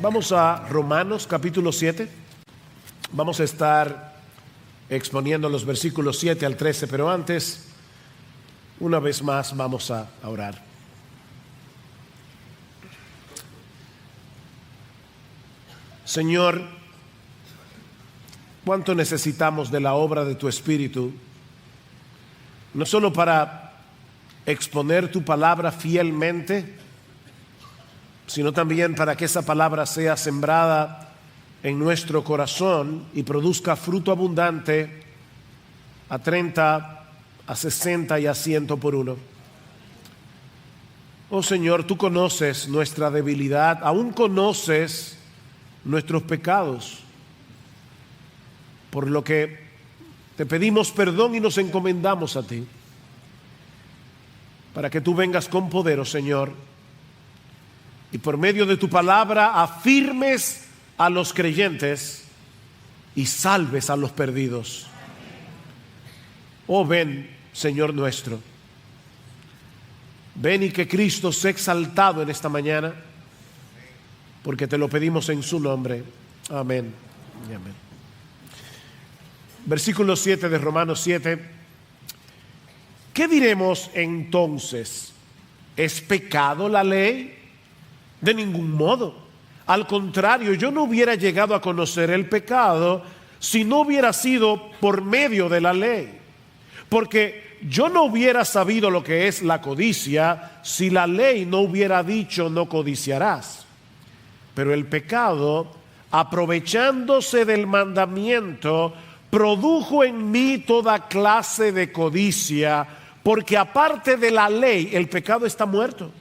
Vamos a Romanos capítulo 7. Vamos a estar exponiendo los versículos 7 al 13, pero antes, una vez más, vamos a orar. Señor, cuánto necesitamos de la obra de tu Espíritu, no solo para exponer tu palabra fielmente, sino también para que esa palabra sea sembrada en nuestro corazón y produzca fruto abundante a 30, a 60 y a 100 por uno. Oh Señor, tú conoces nuestra debilidad, aún conoces nuestros pecados, por lo que te pedimos perdón y nos encomendamos a ti, para que tú vengas con poder, oh Señor, y por medio de tu palabra afirmes a los creyentes y salves a los perdidos. Oh, ven, Señor nuestro. Ven y que Cristo sea exaltado en esta mañana, porque te lo pedimos en su nombre. Amén y amén. Versículo 7 de Romanos 7. ¿Qué diremos entonces? ¿Es pecado la ley? De ningún modo. Al contrario, yo no hubiera llegado a conocer el pecado si no hubiera sido por medio de la ley. Porque yo no hubiera sabido lo que es la codicia si la ley no hubiera dicho no codiciarás. Pero el pecado, aprovechándose del mandamiento, produjo en mí toda clase de codicia, porque aparte de la ley, el pecado está muerto.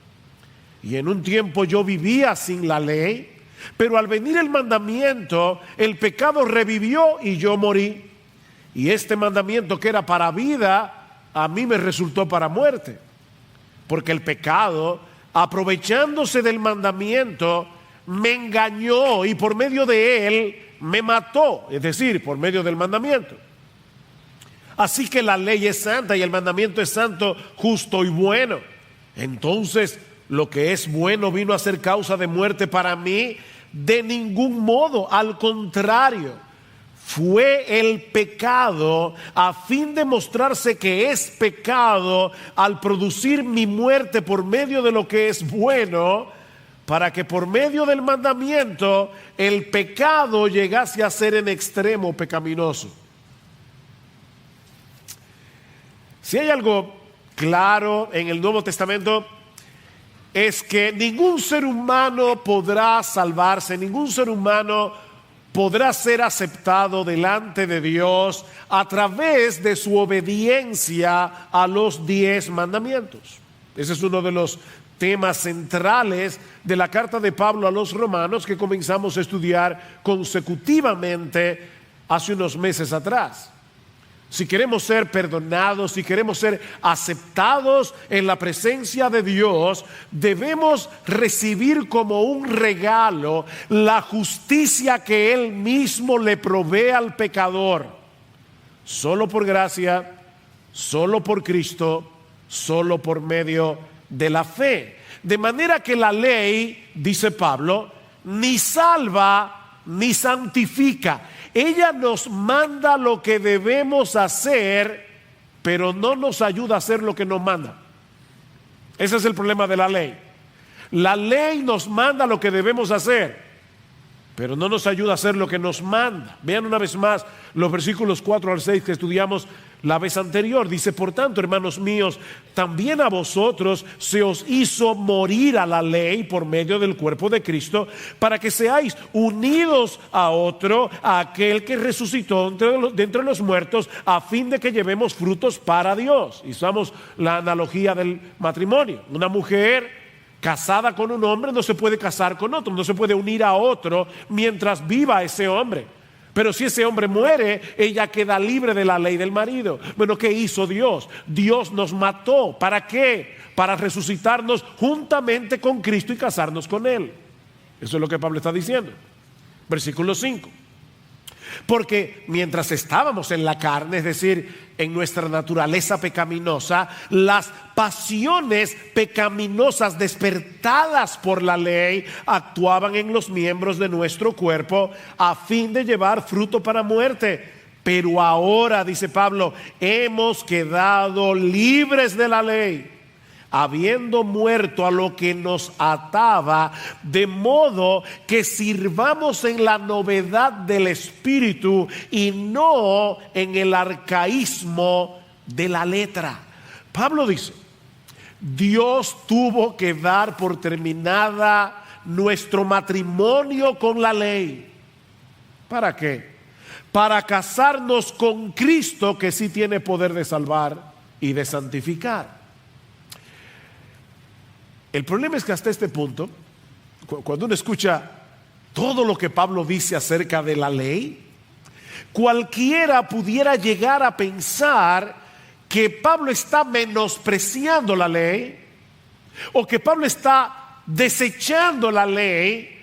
Y en un tiempo yo vivía sin la ley, pero al venir el mandamiento, el pecado revivió y yo morí. Y este mandamiento que era para vida, a mí me resultó para muerte. Porque el pecado, aprovechándose del mandamiento, me engañó y por medio de él me mató, es decir, por medio del mandamiento. Así que la ley es santa y el mandamiento es santo, justo y bueno. Entonces, lo que es bueno vino a ser causa de muerte para mí. De ningún modo, al contrario, fue el pecado a fin de mostrarse que es pecado al producir mi muerte por medio de lo que es bueno, para que por medio del mandamiento el pecado llegase a ser en extremo pecaminoso. Si hay algo claro en el Nuevo Testamento, es que ningún ser humano podrá salvarse, ningún ser humano podrá ser aceptado delante de Dios a través de su obediencia a los 10 mandamientos. Ese es uno de los temas centrales de la carta de Pablo a los romanos que comenzamos a estudiar consecutivamente hace unos meses atrás. Si queremos ser perdonados, si queremos ser aceptados en la presencia de Dios, debemos recibir como un regalo la justicia que Él mismo le provee al pecador. Solo por gracia, solo por Cristo, solo por medio de la fe. De manera que la ley, dice Pablo, ni salva ni santifica. Ella nos manda lo que debemos hacer, pero no nos ayuda a hacer lo que nos manda. Ese es el problema de la ley. La ley nos manda lo que debemos hacer, pero no nos ayuda a hacer lo que nos manda. Vean una vez más los versículos 4 al 6 que estudiamos la vez anterior. Dice: por tanto, hermanos míos, también a vosotros se os hizo morir a la ley por medio del cuerpo de Cristo, para que seáis unidos a otro, a aquel que resucitó de entre los muertos, a fin de que llevemos frutos para Dios. Y usamos la analogía del matrimonio. Una mujer casada con un hombre no se puede casar con otro, no se puede unir a otro mientras viva ese hombre. Pero si ese hombre muere, ella queda libre de la ley del marido. Bueno, ¿qué hizo Dios? Dios nos mató. ¿Para qué? Para resucitarnos juntamente con Cristo y casarnos con Él. Eso es lo que Pablo está diciendo. Versículo 5. Porque mientras estábamos en la carne, es decir, en nuestra naturaleza pecaminosa, las pasiones pecaminosas despertadas por la ley actuaban en los miembros de nuestro cuerpo a fin de llevar fruto para muerte. Pero ahora, dice Pablo, hemos quedado libres de la ley, habiendo muerto a lo que nos ataba, de modo que sirvamos en la novedad del espíritu y no en el arcaísmo de la letra. Pablo dice, Dios tuvo que dar por terminada nuestro matrimonio con la ley. ¿Para qué? Para casarnos con Cristo, que sí tiene poder de salvar y de santificar. El problema es que hasta este punto, cuando uno escucha todo lo que Pablo dice acerca de la ley, cualquiera pudiera llegar a pensar que Pablo está menospreciando la ley, o que Pablo está desechando la ley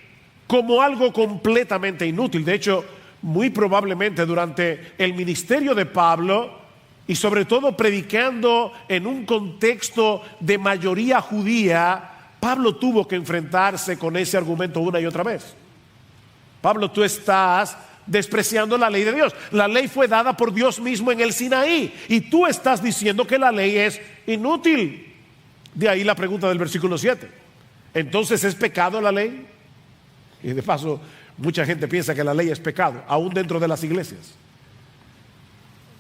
como algo completamente inútil. De hecho, muy probablemente durante el ministerio de Pablo, y sobre todo predicando en un contexto de mayoría judía, Pablo tuvo que enfrentarse con ese argumento una y otra vez. Pablo, tú estás despreciando la ley de Dios. La ley fue dada por Dios mismo en el Sinaí, y tú estás diciendo que la ley es inútil. De ahí la pregunta del versículo 7. ¿Entonces es pecado la ley? Y de paso, mucha gente piensa que la ley es pecado, aún dentro de las iglesias.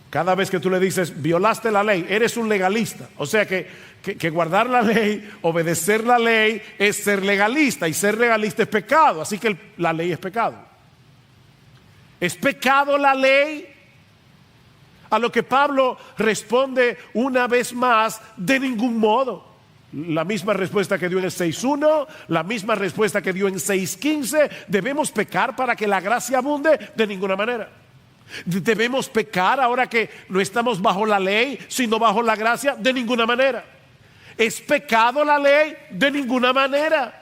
Cada vez que tú le dices, violaste la ley, eres un legalista. O sea que guardar la ley, obedecer la ley, es ser legalista. Y ser legalista es pecado. Así que la ley es pecado. ¿Es pecado la ley? A lo que Pablo responde una vez más, de ningún modo. La misma respuesta que dio en el 6.1, la misma respuesta que dio en 6.15. ¿Debemos pecar para que la gracia abunde? De ninguna manera. ¿Debemos pecar ahora que no estamos bajo la ley, sino bajo la gracia? De ninguna manera. ¿Es pecado la ley? De ninguna manera.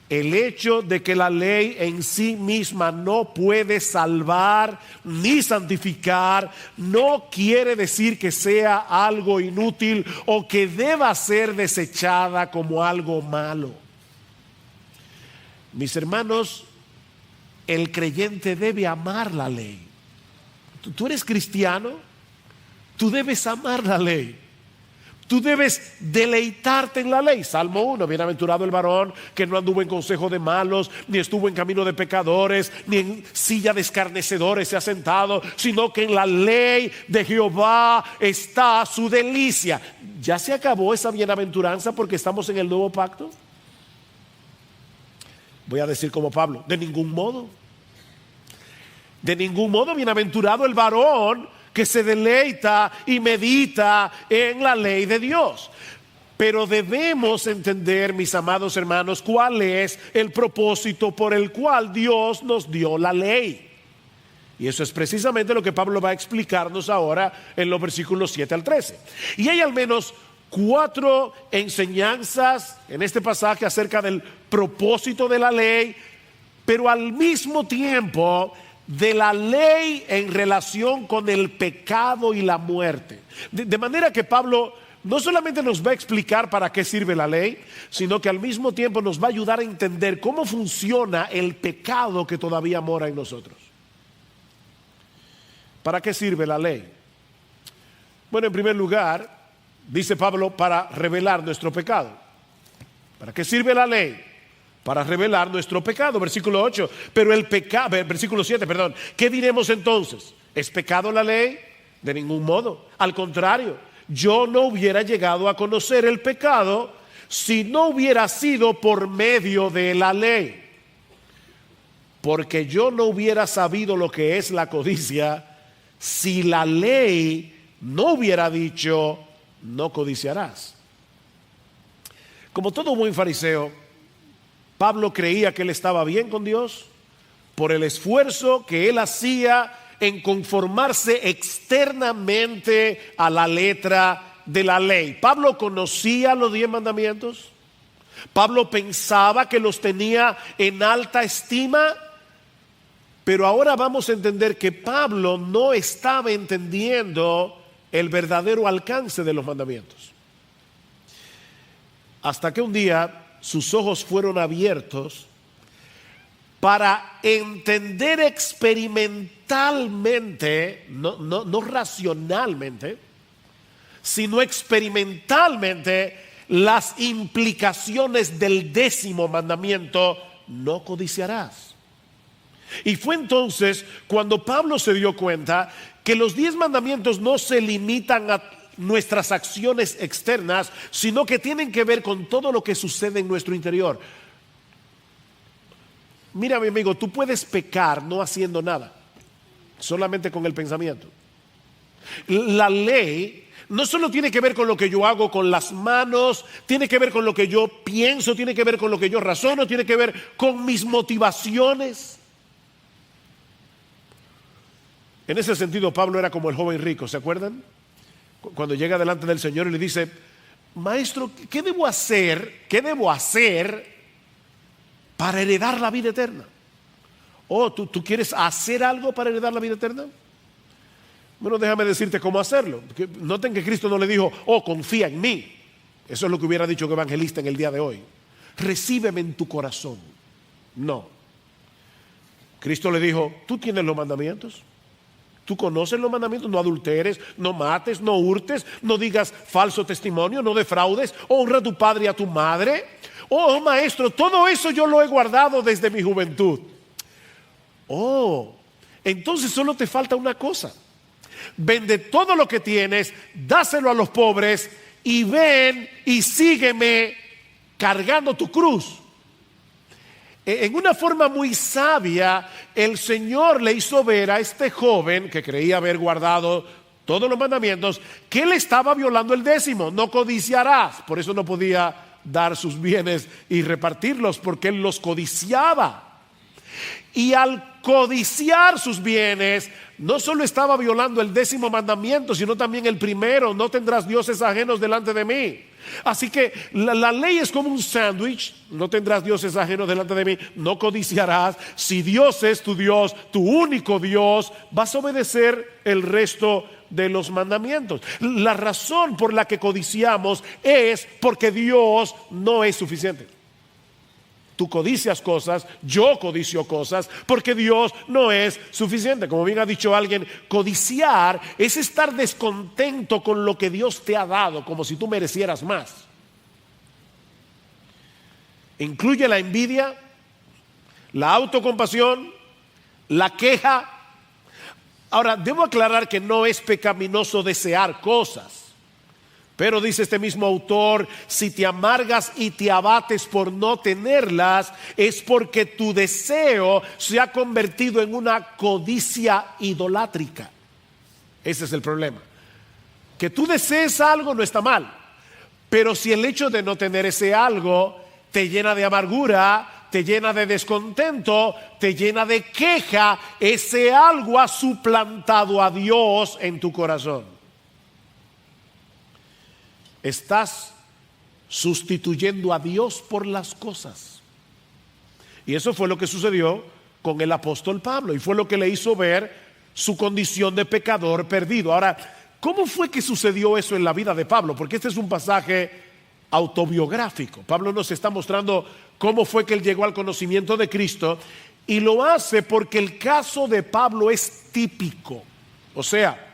El hecho de que la ley en sí misma no puede salvar ni santificar no quiere decir que sea algo inútil o que deba ser desechada como algo malo. Mis hermanos, el creyente debe amar la ley. Tú eres cristiano, tú debes amar la ley. Tú debes deleitarte en la ley. Salmo 1, bienaventurado el varón que no anduvo en consejo de malos, ni estuvo en camino de pecadores, ni en silla de escarnecedores se ha sentado, sino que en la ley de Jehová está su delicia. ¿Ya se acabó esa bienaventuranza porque estamos en el nuevo pacto? Voy a decir como Pablo, de ningún modo. De ningún modo, bienaventurado el varón que se deleita y medita en la ley de Dios. Pero debemos entender, mis amados hermanos, cuál es el propósito por el cual Dios nos dio la ley. Y eso es precisamente lo que Pablo va a explicarnos ahora en los versículos 7 al 13. Y hay al menos 4 enseñanzas en este pasaje acerca del propósito de la ley, pero al mismo tiempo de la ley en relación con el pecado y la muerte. De manera que Pablo no solamente nos va a explicar para qué sirve la ley, sino que al mismo tiempo nos va a ayudar a entender cómo funciona el pecado que todavía mora en nosotros. ¿Para qué sirve la ley? Bueno, en primer lugar, dice Pablo, para revelar nuestro pecado. ¿Para qué sirve la ley? Para revelar nuestro pecado, versículo 8. Pero el pecado, versículo 7, perdón. ¿Qué diremos entonces? ¿Es pecado la ley? De ningún modo. Al contrario, yo no hubiera llegado a conocer el pecado si no hubiera sido por medio de la ley. Porque yo no hubiera sabido lo que es la codicia si la ley no hubiera dicho, no codiciarás. Como todo buen fariseo, Pablo creía que él estaba bien con Dios por el esfuerzo que él hacía en conformarse externamente a la letra de la ley. Pablo conocía los 10 mandamientos. Pablo pensaba que los tenía en alta estima, Pero ahora vamos a entender que Pablo no estaba entendiendo el verdadero alcance de los mandamientos. Hasta que un día sus ojos fueron abiertos para entender experimentalmente, no racionalmente, sino experimentalmente, las implicaciones del 10º mandamiento: no codiciarás. Y fue entonces cuando Pablo se dio cuenta que los 10 mandamientos no se limitan a nuestras acciones externas, sino que tienen que ver con todo lo que sucede en nuestro interior. Mira, mi amigo, tú puedes pecar no haciendo nada, solamente con el pensamiento. La ley no solo tiene que ver con lo que yo hago con las manos, tiene que ver con lo que yo pienso, tiene que ver con lo que yo razono, tiene que ver con mis motivaciones. En ese sentido, Pablo era como el joven rico, ¿se acuerdan? Cuando llega delante del Señor y le dice: Maestro, ¿qué debo hacer? ¿Qué debo hacer para heredar la vida eterna? Oh, ¿tú quieres hacer algo para heredar la vida eterna? Bueno, déjame decirte cómo hacerlo. Noten que Cristo no le dijo: oh, confía en mí. Eso es lo que hubiera dicho un evangelista en el día de hoy. Recíbeme en tu corazón. No. Cristo le dijo: tú tienes los mandamientos. Tú conoces los mandamientos: no adulteres, no mates, no hurtes, no digas falso testimonio, no defraudes, honra a tu padre y a tu madre. Oh, maestro, todo eso yo lo he guardado desde mi juventud. Oh, entonces solo te falta una cosa: vende todo lo que tienes, dáselo a los pobres y ven y sígueme cargando tu cruz. En una forma muy sabia, el Señor le hizo ver a este joven que creía haber guardado todos los mandamientos que él estaba violando el 10º: no codiciarás. Por eso no podía dar sus bienes y repartirlos, porque él los codiciaba. Y al codiciar sus bienes, no solo estaba violando el 10º mandamiento, sino también el primero: no tendrás dioses ajenos delante de mí. Así que la ley es como un sándwich: no tendrás dioses ajenos delante de mí, no codiciarás. Si Dios es tu Dios, tu único Dios, vas a obedecer el resto de los mandamientos. La razón por la que codiciamos es porque Dios no es suficiente. Tú codicias cosas, yo codicio cosas, porque Dios no es suficiente. Como bien ha dicho alguien, codiciar es estar descontento con lo que Dios te ha dado, como si tú merecieras más. Incluye la envidia, la autocompasión, la queja. Ahora, debo aclarar que no es pecaminoso desear cosas. Pero dice este mismo autor: si te amargas y te abates por no tenerlas, es porque tu deseo se ha convertido en una codicia idolátrica. Ese es el problema. Que tú desees algo no está mal, pero si el hecho de no tener ese algo te llena de amargura, te llena de descontento, te llena de queja, ese algo ha suplantado a Dios en tu corazón. Estás sustituyendo a Dios por las cosas. Y eso fue lo que sucedió con el apóstol Pablo, y fue lo que le hizo ver su condición de pecador perdido. Ahora, ¿cómo fue que sucedió eso en la vida de Pablo? Porque este es un pasaje autobiográfico. Pablo nos está mostrando cómo fue que él llegó al conocimiento de Cristo, y lo hace porque el caso de Pablo es típico. O sea,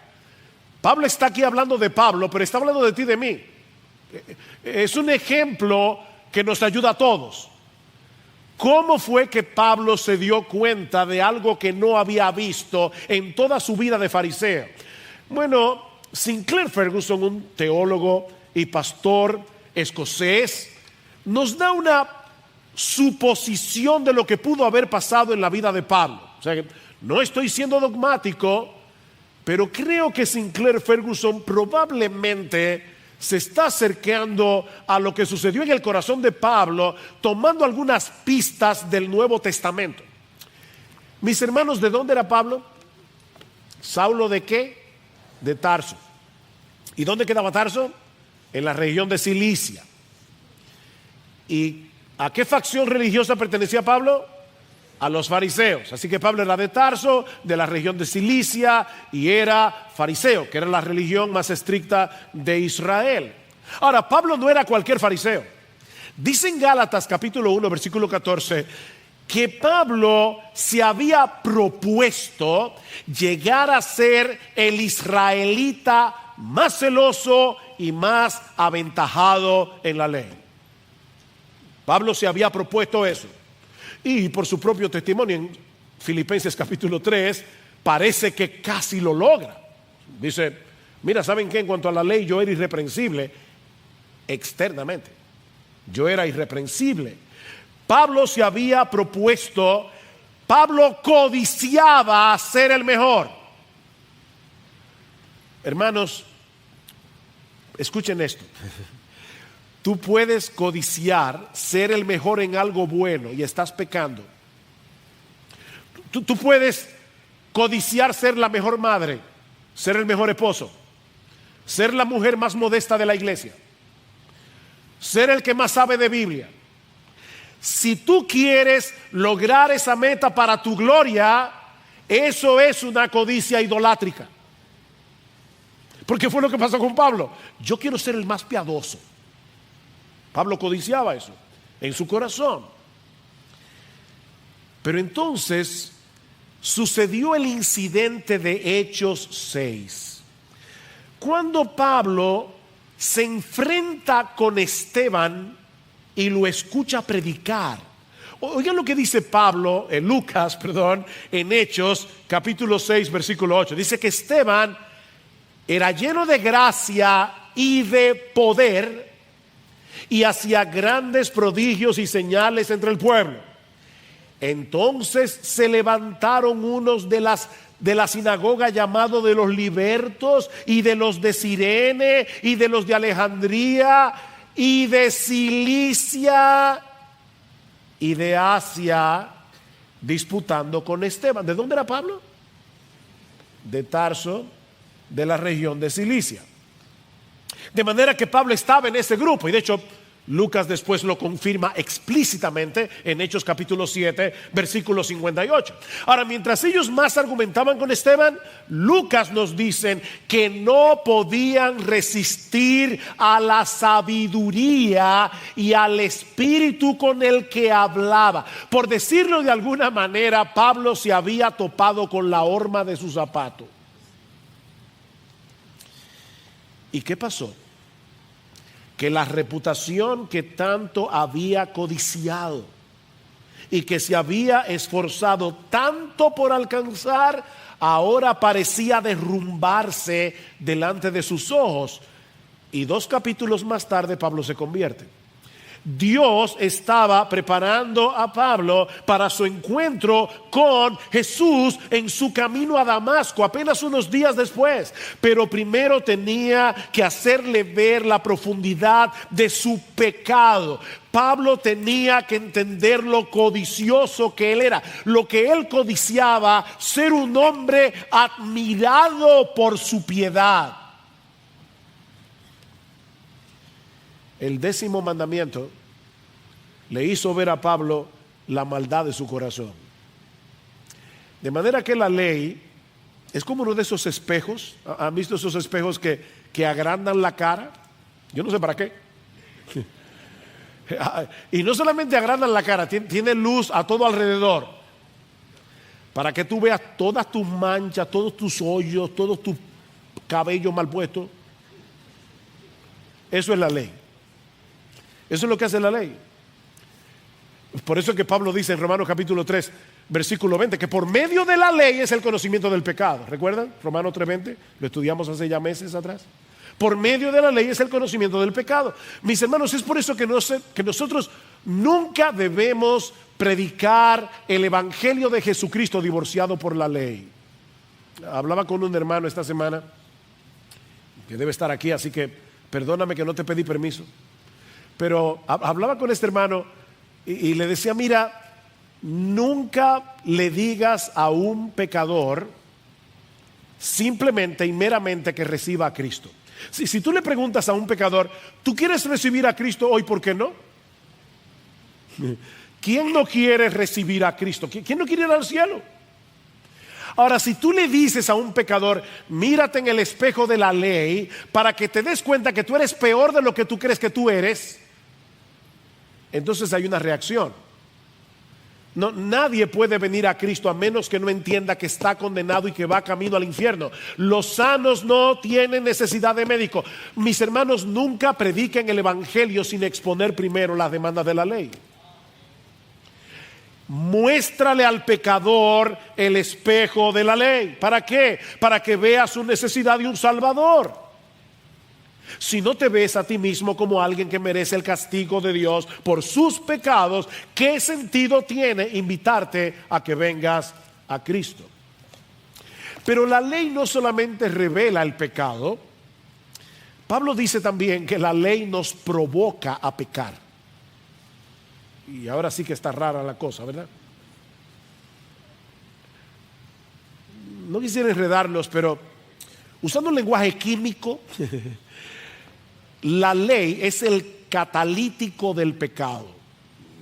Pablo está aquí hablando de Pablo, pero está hablando de ti y de mí. Es un ejemplo que nos ayuda a todos. ¿Cómo fue que Pablo se dio cuenta de algo que no había visto en toda su vida de fariseo? Bueno, Sinclair Ferguson, un teólogo y pastor escocés, nos da una suposición de lo que pudo haber pasado en la vida de Pablo. O sea, no estoy siendo dogmático, pero creo que Sinclair Ferguson probablemente se está acercando a lo que sucedió en el corazón de Pablo, tomando algunas pistas del Nuevo Testamento. Mis hermanos, ¿de dónde era Pablo? ¿Saulo de qué? De Tarso. ¿Y dónde quedaba Tarso? En la región de Cilicia. ¿Y a qué facción religiosa pertenecía Pablo? a los fariseos. Así que Pablo era de Tarso, de la región de Cilicia, y era fariseo, que era la religión más estricta de Israel. Ahora, Pablo no era cualquier fariseo. Dice en Gálatas capítulo 1, versículo 14, que Pablo se había propuesto llegar a ser el israelita más celoso y más aventajado en la ley. Pablo se había propuesto eso. Y por su propio testimonio en Filipenses capítulo 3, parece que casi lo logra. Dice, mira, ¿saben qué? En cuanto a la ley, yo era irreprensible externamente. Yo era irreprensible. Pablo se había propuesto, Pablo codiciaba ser el mejor. Hermanos, escuchen esto. Tú puedes codiciar ser el mejor en algo bueno y estás pecando. Tú puedes codiciar ser la mejor madre, ser el mejor esposo, ser la mujer más modesta de la iglesia, ser el que más sabe de Biblia. Si tú quieres lograr esa meta para tu gloria, eso es una codicia idolátrica. Porque fue lo que pasó con Pablo. Yo quiero ser el más piadoso. Pablo codiciaba eso en su corazón. Pero entonces sucedió el incidente de Hechos 6. Cuando Pablo se enfrenta con Esteban y lo escucha predicar. Oigan lo que dice Pablo, Lucas, en Hechos capítulo 6, versículo 8. Dice que Esteban era lleno de gracia y de poder y hacía grandes prodigios y señales entre el pueblo. Entonces se levantaron unos de la sinagoga llamado de los libertos y de los de Cirene y de los de Alejandría y de Cilicia y de Asia, disputando con Esteban. ¿De dónde era Pablo? De Tarso, de la región de Cilicia. De manera que Pablo estaba en ese grupo, y de hecho Lucas después lo confirma explícitamente en Hechos capítulo 7, versículo 58. Ahora, mientras ellos más argumentaban con Esteban, Lucas nos dice que no podían resistir a la sabiduría y al espíritu con el que hablaba. Por decirlo de alguna manera, Pablo se había topado con la horma de su zapato. ¿Y qué pasó? Que la reputación que tanto había codiciado y que se había esforzado tanto por alcanzar, ahora parecía derrumbarse delante de sus ojos. Y 2 capítulos más tarde Pablo se convierte. Dios estaba preparando a Pablo para su encuentro con Jesús en su camino a Damasco, apenas unos días después. Pero primero tenía que hacerle ver la profundidad de su pecado. Pablo tenía que entender lo codicioso que él era, lo que él codiciaba, ser un hombre admirado por su piedad. El 10º mandamiento le hizo ver a Pablo la maldad de su corazón. De manera que la ley es como uno de esos espejos. ¿Han visto esos espejos que agrandan la cara? Yo no sé para qué. Y no solamente agrandan la cara, tiene luz a todo alrededor, para que tú veas todas tus manchas, todos tus hoyos, todos tus cabellos mal puestos. Eso es la ley. Eso es lo que hace la ley. Por eso es que Pablo dice en Romanos capítulo 3, versículo 20, que por medio de la ley es el conocimiento del pecado. ¿Recuerdan? Romanos 3:20, lo estudiamos hace ya meses atrás. Por medio de la ley es el conocimiento del pecado. Mis hermanos, es por eso que nosotros nunca debemos predicar el evangelio de Jesucristo divorciado por la ley. Hablaba con un hermano esta semana, que debe estar aquí, así que perdóname que no te pedí permiso. Pero hablaba con este hermano y le decía, mira, nunca le digas a un pecador simplemente y meramente que reciba a Cristo. Si tú le preguntas a un pecador, ¿tú quieres recibir a Cristo hoy? ¿Por qué no? ¿Quién no quiere recibir a Cristo? ¿Quién no quiere ir al cielo? Ahora, si tú le dices a un pecador, mírate en el espejo de la ley para que te des cuenta que tú eres peor de lo que tú crees que tú eres, entonces hay una reacción. No, nadie puede venir a Cristo a menos que no entienda que está condenado y que va camino al infierno. Los sanos no tienen necesidad de médico. Mis hermanos, nunca prediquen el evangelio sin exponer primero las demandas de la ley. Muéstrale al pecador el espejo de la ley. ¿Para qué? Para que vea su necesidad de un salvador. Si no te ves a ti mismo como alguien que merece el castigo de Dios por sus pecados, ¿qué sentido tiene invitarte a que vengas a Cristo? Pero la ley no solamente revela el pecado. Pablo dice también que la ley nos provoca a pecar. Y ahora sí que está rara la cosa, ¿verdad? No quisiera enredarlos, pero usando un lenguaje químico, la ley es el catalítico del pecado.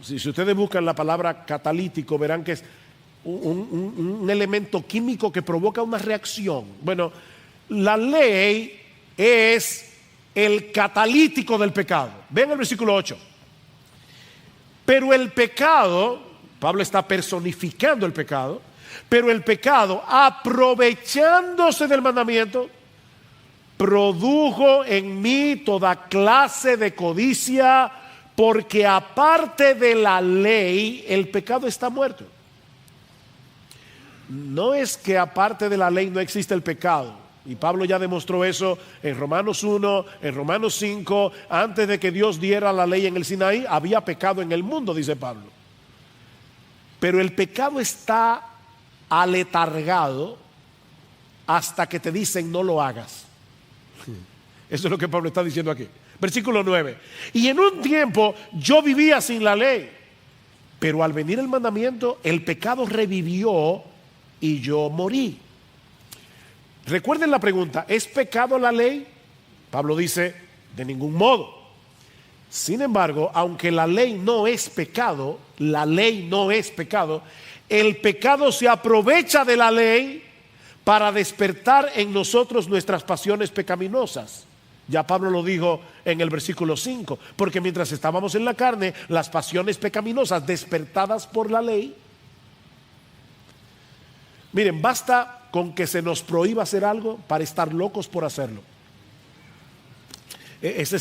Si ustedes buscan la palabra catalítico, verán que es un elemento químico que provoca una reacción. Bueno, la ley es el catalítico del pecado. Ven el versículo 8. Pero el pecado, Pablo está personificando el pecado, pero el pecado, aprovechándose del mandamiento, produjo en mí toda clase de codicia, porque aparte de la ley, el pecado está muerto. No es que aparte de la ley no existe el pecado. Y Pablo ya demostró eso en Romanos 1, en Romanos 5. Antes de que Dios diera la ley en el Sinaí, había pecado en el mundo, dice Pablo. Pero el pecado está aletargado hasta que te dicen no lo hagas. Eso es lo que Pablo está diciendo aquí. Versículo 9. Y en un tiempo yo vivía sin la ley, pero al venir el mandamiento, el pecado revivió y yo morí. Recuerden la pregunta, ¿es pecado la ley? Pablo dice, de ningún modo. Sin embargo, aunque la ley no es pecado, el pecado se aprovecha de la ley para despertar en nosotros nuestras pasiones pecaminosas. Ya Pablo lo dijo en el versículo 5, porque mientras estábamos en la carne, las pasiones pecaminosas despertadas por la ley. Miren, basta con que se nos prohíba hacer algo para estar locos por hacerlo. Esa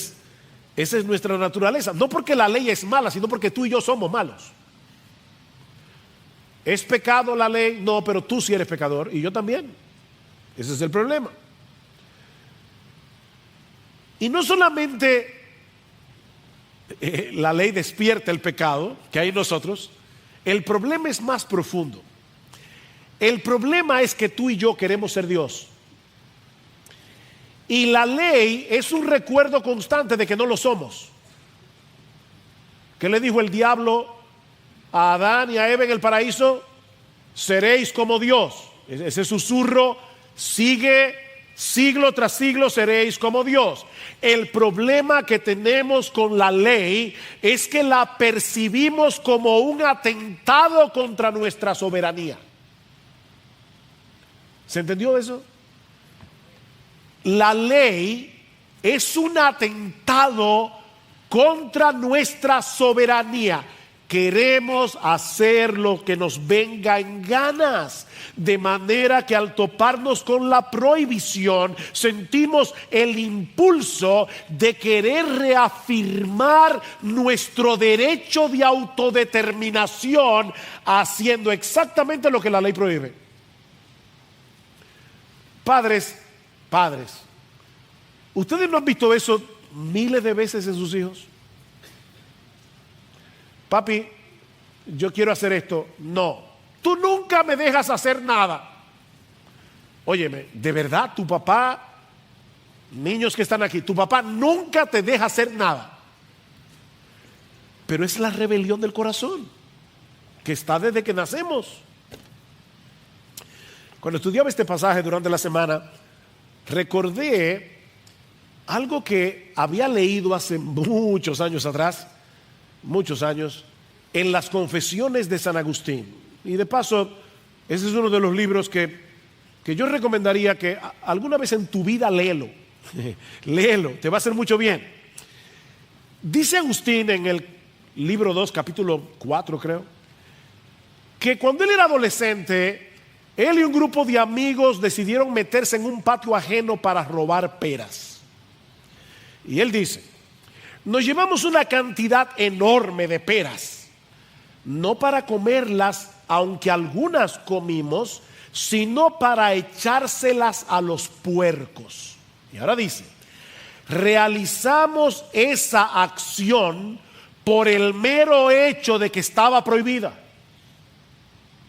es nuestra naturaleza. No porque la ley es mala, sino porque tú y yo somos malos. ¿Es pecado la ley? No, pero tú sí eres pecador y yo también. Ese es el problema. Y no solamente la ley despierta el pecado que hay en nosotros, el problema es más profundo. El problema es que tú y yo queremos ser Dios. Y la ley es un recuerdo constante de que no lo somos. ¿Qué le dijo el diablo a Adán y a Eva en el paraíso? Seréis como Dios. Ese susurro sigue siglo tras siglo, seréis como Dios. El problema que tenemos con la ley es que la percibimos como un atentado contra nuestra soberanía. ¿Se entendió eso? La ley es un atentado contra nuestra soberanía. Queremos hacer lo que nos venga en ganas, de manera que al toparnos con la prohibición sentimos el impulso de querer reafirmar nuestro derecho de autodeterminación haciendo exactamente lo que la ley prohíbe. Padres, ¿ustedes no han visto eso miles de veces en sus hijos? Papi, yo quiero hacer esto. No, tú nunca me dejas hacer nada. Óyeme, de verdad, tu papá, niños que están aquí, tu papá nunca te deja hacer nada. Pero es la rebelión del corazón que está desde que nacemos. Cuando estudiaba este pasaje durante la semana, recordé algo que había leído hace muchos años atrás, muchos años, en las Confesiones de San Agustín. Y de paso, ese es uno de los libros que yo recomendaría que alguna vez en tu vida léelo. Léelo, te va a hacer mucho bien. Dice Agustín en el libro 2, capítulo 4 creo, que cuando él era adolescente, él y un grupo de amigos decidieron meterse en un patio ajeno para robar peras. Y él dice: nos llevamos una cantidad enorme de peras, no para comerlas, aunque algunas comimos, sino para echárselas a los puercos. Y ahora dice: realizamos esa acción por el mero hecho de que estaba prohibida.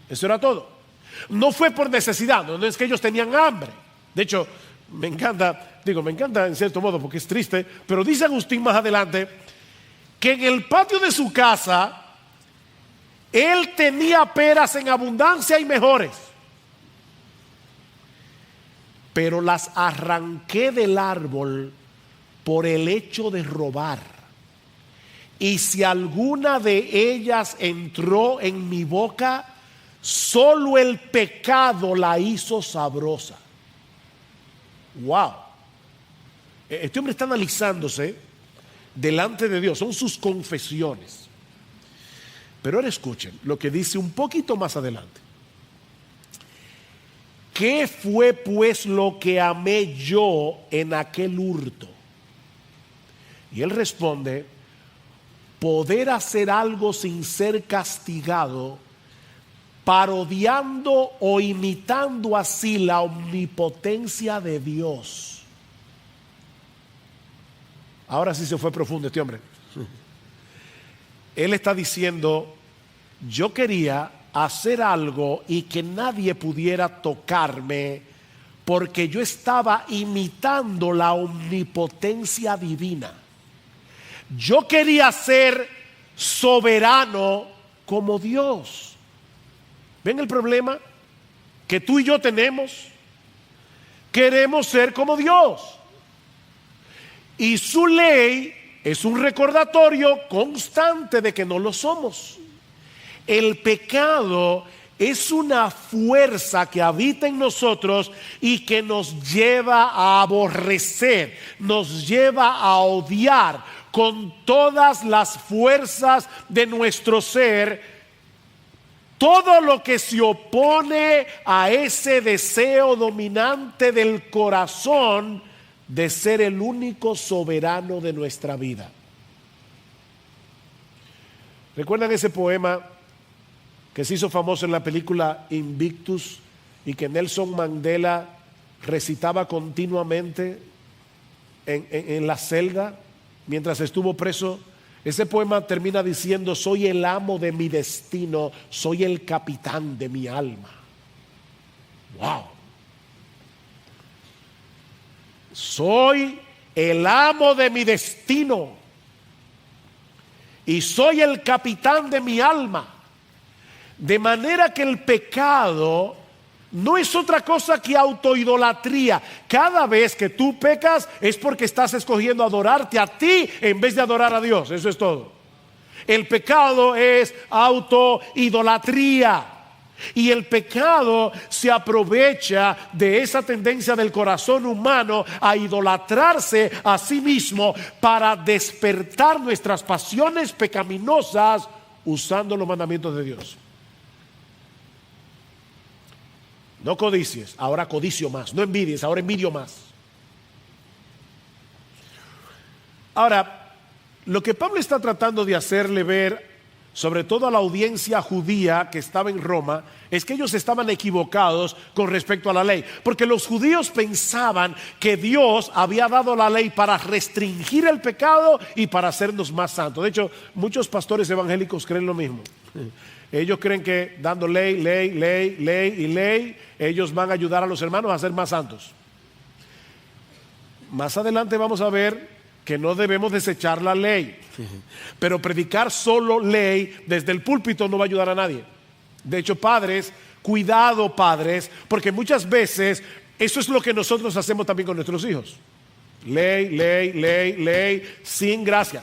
Eso era todo. No fue por necesidad, no es que ellos tenían hambre. De hecho, me encanta en cierto modo porque es triste, pero dice Agustín más adelante que en el patio de su casa él tenía peras en abundancia y mejores, pero las arranqué del árbol por el hecho de robar. Y si alguna de ellas entró en mi boca, solo el pecado la hizo sabrosa. Wow. Este hombre está analizándose delante de Dios, son sus confesiones. Pero ahora escuchen lo que dice un poquito más adelante. ¿Qué fue pues lo que amé yo en aquel hurto? Y él responde: poder hacer algo sin ser castigado, parodiando o imitando así la omnipotencia de Dios. Ahora sí se fue profundo este hombre. Él está diciendo: yo quería hacer algo y que nadie pudiera tocarme, porque yo estaba imitando la omnipotencia divina. Yo quería ser soberano como Dios. ¿Ven el problema que tú y yo tenemos? Queremos ser como Dios. Y su ley es un recordatorio constante de que no lo somos. El pecado es una fuerza que habita en nosotros y que nos lleva a aborrecer, nos lleva a odiar con todas las fuerzas de nuestro ser todo lo que se opone a ese deseo dominante del corazón de ser el único soberano de nuestra vida. ¿Recuerdan ese poema que se hizo famoso en la película Invictus y que Nelson Mandela recitaba continuamente en la celda mientras estuvo preso? Ese poema termina diciendo: soy el amo de mi destino, soy el capitán de mi alma. Wow. Soy el amo de mi destino y soy el capitán de mi alma. De manera que el pecado no es otra cosa que autoidolatría. Cada vez que tú pecas es porque estás escogiendo adorarte a ti en vez de adorar a Dios. Eso es todo. El pecado es autoidolatría. Y el pecado se aprovecha de esa tendencia del corazón humano a idolatrarse a sí mismo para despertar nuestras pasiones pecaminosas usando los mandamientos de Dios. No codicies, ahora codicio más. No envidies, ahora envidio más. Ahora, lo que Pablo está tratando de hacerle ver, sobre todo a la audiencia judía que estaba en Roma, es que ellos estaban equivocados con respecto a la ley. Porque los judíos pensaban que Dios había dado la ley para restringir el pecado y para hacernos más santos. De hecho, muchos pastores evangélicos creen lo mismo. Ellos creen que dando ley, ellos van a ayudar a los hermanos a ser más santos. Más adelante vamos a ver que no debemos desechar la ley. Pero predicar solo ley desde el púlpito no va a ayudar a nadie. De hecho, padres, cuidado padres, porque muchas veces eso es lo que nosotros hacemos también con nuestros hijos. Ley, sin gracia.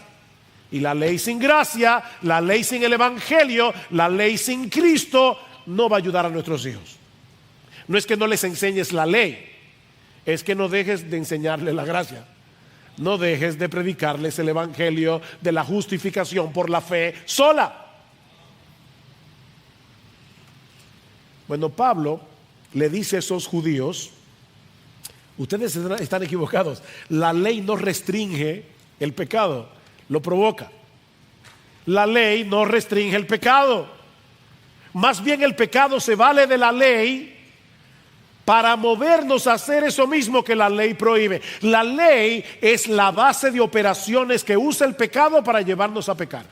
Y la ley sin gracia, la ley sin el evangelio, la ley sin Cristo no va a ayudar a nuestros hijos. No es que no les enseñes la ley, es que no dejes de enseñarles la gracia. No dejes de predicarles el evangelio de la justificación por la fe sola. Bueno, Pablo le dice a esos judíos: ustedes están equivocados. La ley no restringe el pecado, lo provoca. La ley no restringe el pecado. Más bien el pecado se vale de la ley para movernos a hacer eso mismo que la ley prohíbe. La ley es la base de operaciones que usa el pecado para llevarnos a pecar.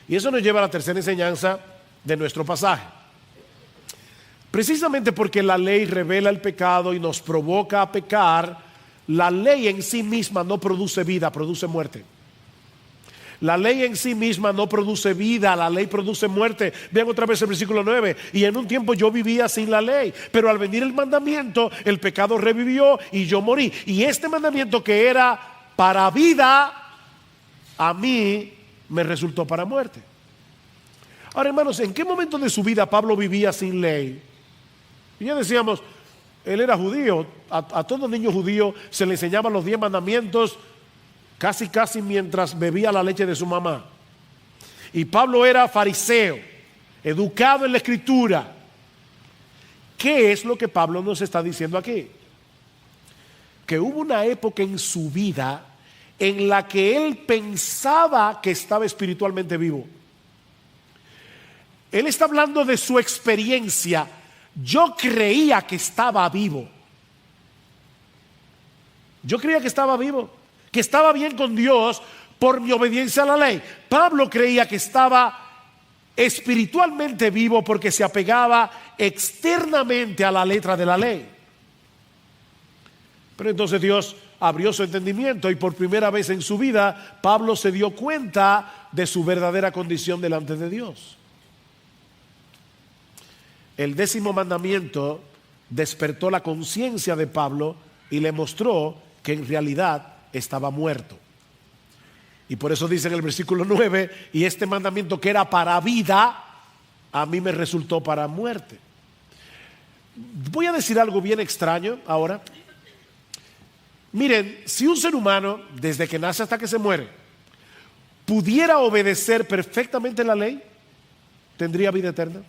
Y eso nos lleva a la tercera enseñanza de nuestro pasaje. Precisamente porque la ley revela el pecado y nos provoca a pecar, la ley en sí misma no produce vida, produce muerte. La ley en sí misma no produce vida, la ley produce muerte. Vean otra vez el versículo 9. Y en un tiempo yo vivía sin la ley, pero al venir el mandamiento, el pecado revivió y yo morí. Y este mandamiento que era para vida, a mí me resultó para muerte. Ahora, hermanos, ¿en qué momento de su vida Pablo vivía sin ley? Y ya decíamos, él era judío. A todo niño judío se le enseñaban los 10 mandamientos casi mientras bebía la leche de su mamá. Y Pablo era fariseo, educado en la escritura. ¿Qué es lo que Pablo nos está diciendo aquí? Que hubo una época en su vida en la que él pensaba que estaba espiritualmente vivo. Él está hablando de su experiencia. Yo creía que estaba vivo. Yo creía que estaba vivo, que estaba bien con Dios por mi obediencia a la ley. Pablo creía que estaba espiritualmente vivo porque se apegaba externamente a la letra de la ley. Pero entonces Dios abrió su entendimiento y por primera vez en su vida Pablo se dio cuenta de su verdadera condición delante de Dios. El 10º mandamiento despertó la conciencia de Pablo y le mostró que en realidad estaba muerto. Y por eso dice en el versículo 9: y este mandamiento que era para vida, a mí me resultó para muerte. Voy a decir algo bien extraño ahora. Miren, si un ser humano, desde que nace hasta que se muere, pudiera obedecer perfectamente la ley, tendría vida eterna.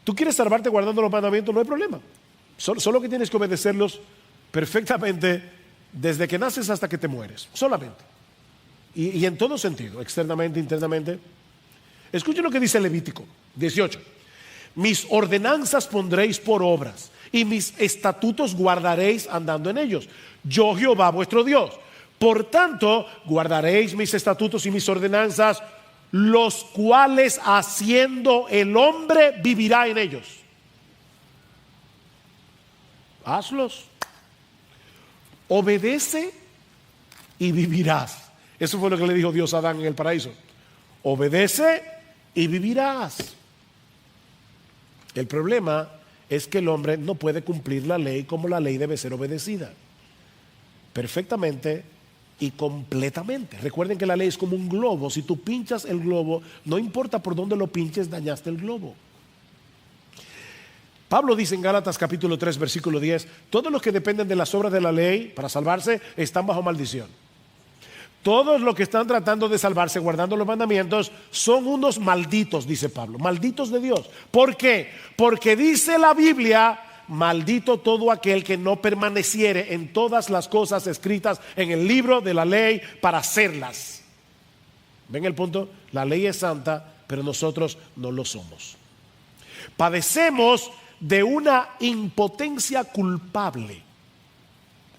Tú quieres salvarte guardando los mandamientos, no hay problema. Solo que tienes que obedecerlos perfectamente desde que naces hasta que te mueres, solamente. Y en todo sentido, externamente, internamente. Escuchen lo que dice Levítico 18. Mis ordenanzas pondréis por obras y mis estatutos guardaréis andando en ellos. Yo, Jehová, vuestro Dios. Por tanto, guardaréis mis estatutos y mis ordenanzas, los cuales haciendo el hombre vivirá en ellos. Hazlos. Obedece y vivirás. Eso fue lo que le dijo Dios a Adán en el paraíso. Obedece y vivirás. El problema es que el hombre no puede cumplir la ley como la ley debe ser obedecida. Perfectamente y completamente. Recuerden que la ley es como un globo. Si tú pinchas el globo, no importa por dónde lo pinches, dañaste el globo. Pablo dice en Gálatas capítulo 3 versículo 10: todos los que dependen de las obras de la ley para salvarse están bajo maldición. Todos los que están tratando de salvarse guardando los mandamientos son unos malditos, dice Pablo, malditos de Dios. ¿Por qué? Porque dice la Biblia: maldito todo aquel que no permaneciere en todas las cosas escritas en el libro de la ley para hacerlas. ¿Ven el punto? La ley es santa, pero nosotros no lo somos. Padecemos de una impotencia culpable.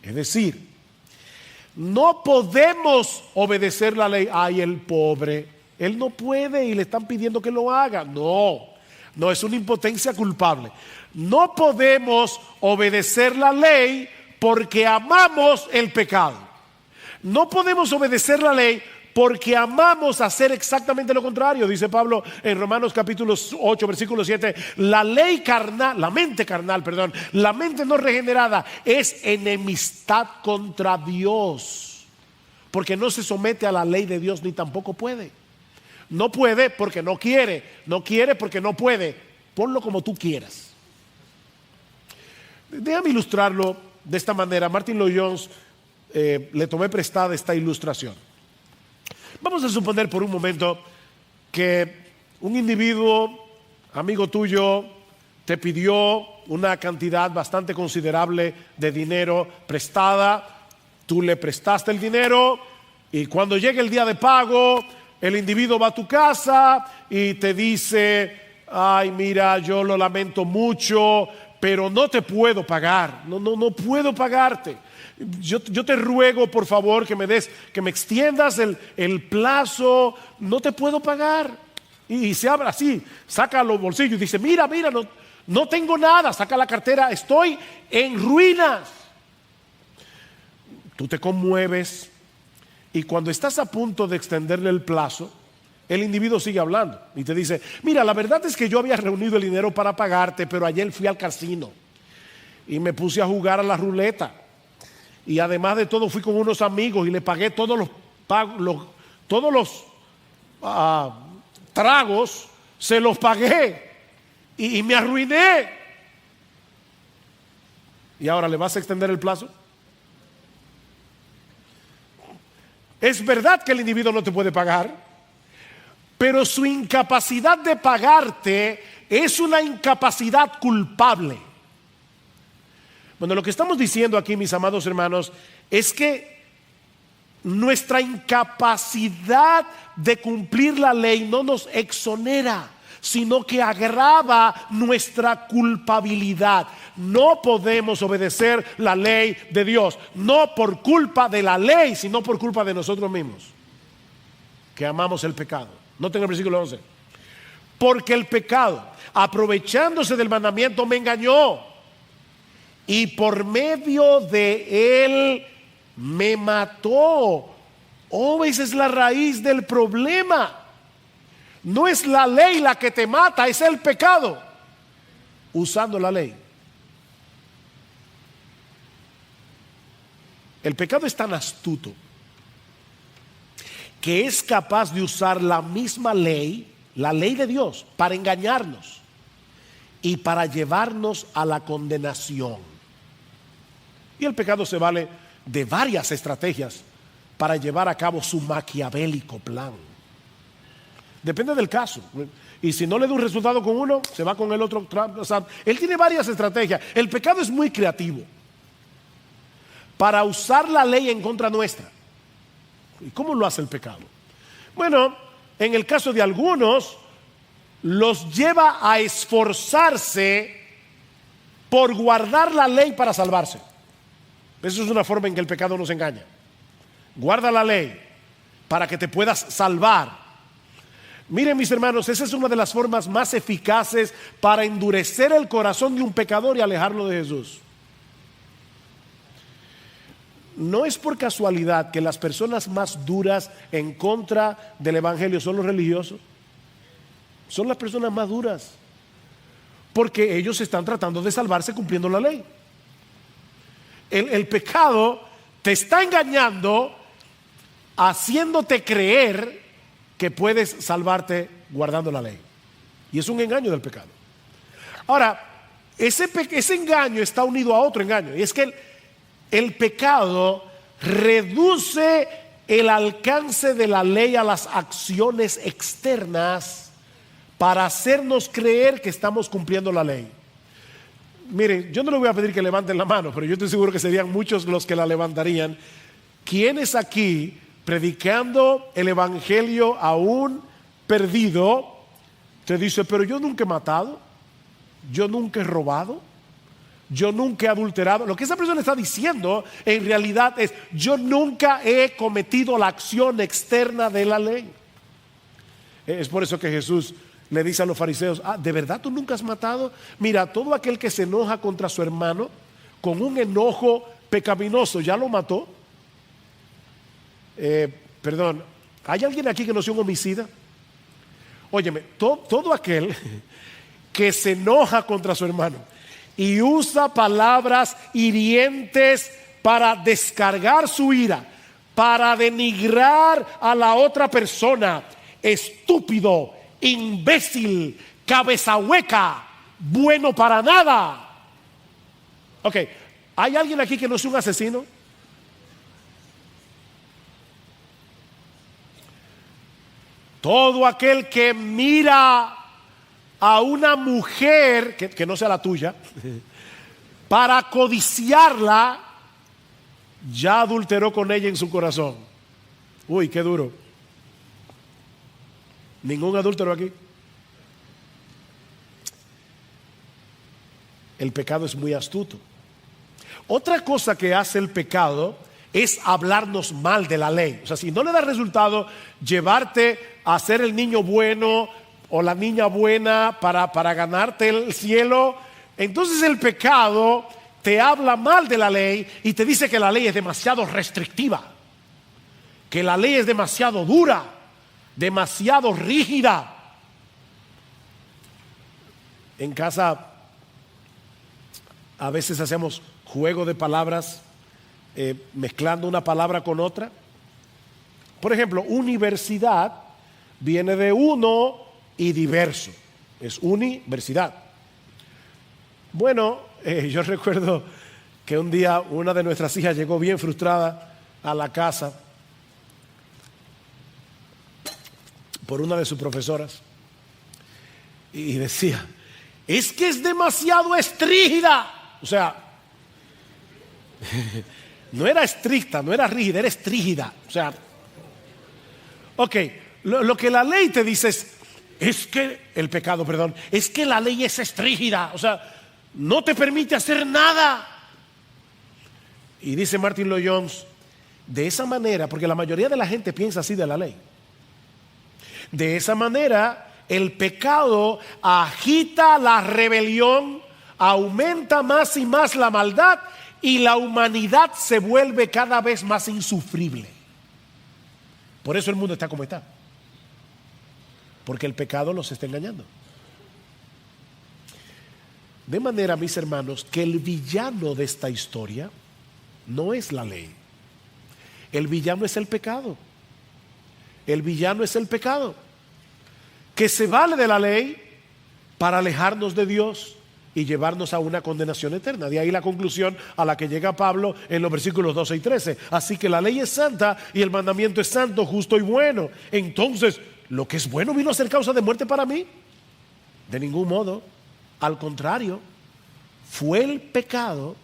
Es decir, no podemos obedecer la ley. Ay, el pobre, él no puede y le están pidiendo que lo haga. No es una impotencia culpable. No podemos obedecer la ley porque amamos el pecado. No podemos obedecer la ley Porque amamos hacer exactamente lo contrario. Dice Pablo en Romanos capítulo 8, versículo 7, la mente no regenerada es enemistad contra Dios, porque no se somete a la ley de Dios ni tampoco puede. No puede porque no quiere, no quiere porque no puede. Ponlo como tú quieras. Déjame ilustrarlo de esta manera. Martin Lloyd-Jones le tomé prestada esta ilustración. Vamos a suponer por un momento que un individuo, amigo tuyo, te pidió una cantidad bastante considerable de dinero prestada. Tú le prestaste el dinero y cuando llegue el día de pago, el individuo va a tu casa y te dice: ay, mira, yo lo lamento mucho, pero no te puedo pagar, no puedo pagarte. Yo te ruego, por favor, que me extiendas el plazo, no te puedo pagar. Y se abre así, saca los bolsillos y dice: mira, no tengo nada, saca la cartera, estoy en ruinas. Tú te conmueves y cuando estás a punto de extenderle el plazo, el individuo sigue hablando y te dice: mira, la verdad es que yo había reunido el dinero para pagarte, pero ayer fui al casino y me puse a jugar a la ruleta. Y además de todo fui con unos amigos y le pagué todos los tragos, se los pagué y me arruiné. ¿Y ahora le vas a extender el plazo? Es verdad que el individuo no te puede pagar, pero su incapacidad de pagarte es una incapacidad culpable. Bueno, lo que estamos diciendo aquí, mis amados hermanos, es que nuestra incapacidad de cumplir la ley no nos exonera, sino que agrava nuestra culpabilidad. No podemos obedecer la ley de Dios, no por culpa de la ley, sino por culpa de nosotros mismos, que amamos el pecado. Noten el versículo 11. Porque el pecado, aprovechándose del mandamiento, me engañó, y por medio de él me mató. Oh, esa es la raíz del problema. No es la ley la que te mata, es el pecado usando la ley. El pecado es tan astuto que es capaz de usar la misma ley, la ley de Dios, para engañarnos y para llevarnos a la condenación. Y el pecado se vale de varias estrategias para llevar a cabo su maquiavélico plan. Depende del caso. Y si no le da un resultado con uno, se va con el otro. O sea, él tiene varias estrategias. El pecado es muy creativo para usar la ley en contra nuestra. ¿Y cómo lo hace el pecado? Bueno, en el caso de algunos, los lleva a esforzarse por guardar la ley para salvarse. Esa es una forma en que el pecado nos engaña. Guarda la ley para que te puedas salvar. Miren, mis hermanos, esa es una de las formas más eficaces para endurecer el corazón de un pecador y alejarlo de Jesús. No es por casualidad que las personas más duras en contra del evangelio son los religiosos. Son las personas más duras, porque ellos están tratando de salvarse cumpliendo la ley. El pecado te está engañando, haciéndote creer que puedes salvarte guardando la ley. Y es un engaño del pecado. Ahora, ese engaño está unido a otro engaño, y es que el pecado reduce el alcance de la ley a las acciones externas para hacernos creer que estamos cumpliendo la ley. Miren, yo no le voy a pedir que levanten la mano, pero yo estoy seguro que serían muchos los que la levantarían. ¿Quiénes aquí, predicando el evangelio a un perdido, te dice: pero yo nunca he matado, yo nunca he robado, yo nunca he adulterado? Lo que esa persona está diciendo en realidad es: yo nunca he cometido la acción externa de la ley. Es por eso que Jesús le dice a los fariseos: ¿de verdad tú nunca has matado? Mira, todo aquel que se enoja contra su hermano con un enojo pecaminoso, ¿ya lo mató? ¿Hay alguien aquí que no sea un homicida? Óyeme, todo aquel que se enoja contra su hermano y usa palabras hirientes para descargar su ira, para denigrar a la otra persona, estúpido, imbécil, cabeza hueca, bueno para nada. Ok, ¿hay alguien aquí que no es un asesino? Todo aquel que mira a una mujer que no sea la tuya para codiciarla, ya adulteró con ella en su corazón. Uy, qué duro. Ningún adúltero aquí. El pecado es muy astuto. Otra cosa que hace el pecado es hablarnos mal de la ley. O sea, si no le da resultado llevarte a ser el niño bueno o la niña buena para ganarte el cielo, entonces el pecado te habla mal de la ley y te dice que la ley es demasiado restrictiva, que la ley es demasiado dura, demasiado rígida. En casa a veces hacemos juego de palabras, mezclando una palabra con otra. Por ejemplo, universidad viene de uno y diverso, es universidad. Bueno, yo recuerdo que un día una de nuestras hijas llegó bien frustrada a la casa por una de sus profesoras y decía: es que es demasiado estrígida. O sea, no era estricta, no era rígida, era estrígida. O sea, ok, lo que la ley te dice es que el pecado, perdón, es que la ley es estrígida. O sea, no te permite hacer nada. Y dice Martin Lloyd-Jones, de esa manera, porque la mayoría de la gente piensa así de la ley, de esa manera el pecado agita la rebelión, aumenta más y más la maldad y la humanidad se vuelve cada vez más insufrible. Por eso el mundo está como está, porque el pecado los está engañando. De manera, mis hermanos, que el villano de esta historia no es la ley. El villano es el pecado. El villano es el pecado, que se vale de la ley para alejarnos de Dios y llevarnos a una condenación eterna. De ahí la conclusión a la que llega Pablo en los versículos 12 y 13. Así que la ley es santa y el mandamiento es santo, justo y bueno. Entonces, ¿lo que es bueno vino a ser causa de muerte para mí? De ningún modo. Al contrario, fue el pecado